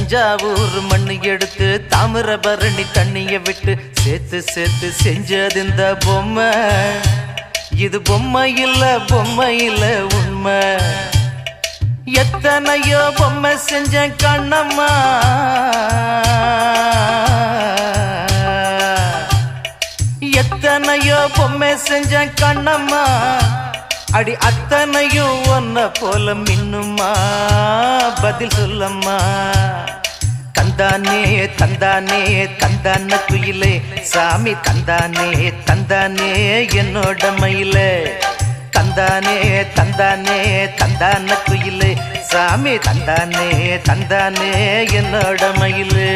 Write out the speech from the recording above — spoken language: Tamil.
தஞ்சாவூர் மண்ணு எடுத்து தாமிரபரணி தண்ணிய விட்டு சேர்த்து சேர்த்து செஞ்சது இந்த பொம்மை. இது பொம்மை இல்ல உண்மை. எத்தனையோ பொம்மை செஞ்ச கண்ணம்மா, எத்தனையோ பொம்மை செஞ்ச கண்ணம்மா. அடி அத்தனையும் ஒன்ன போல மின்னுமா, பதில் சொல்லம்மா. தந்தானே தந்தானே தந்தான குயிலே, சாமி தந்தானே தந்தானே என்னோட மயிலே. தந்தானே தந்தானே தந்தான குயிலே, சாமி தந்தானே தந்தானே என்னோட மயிலே.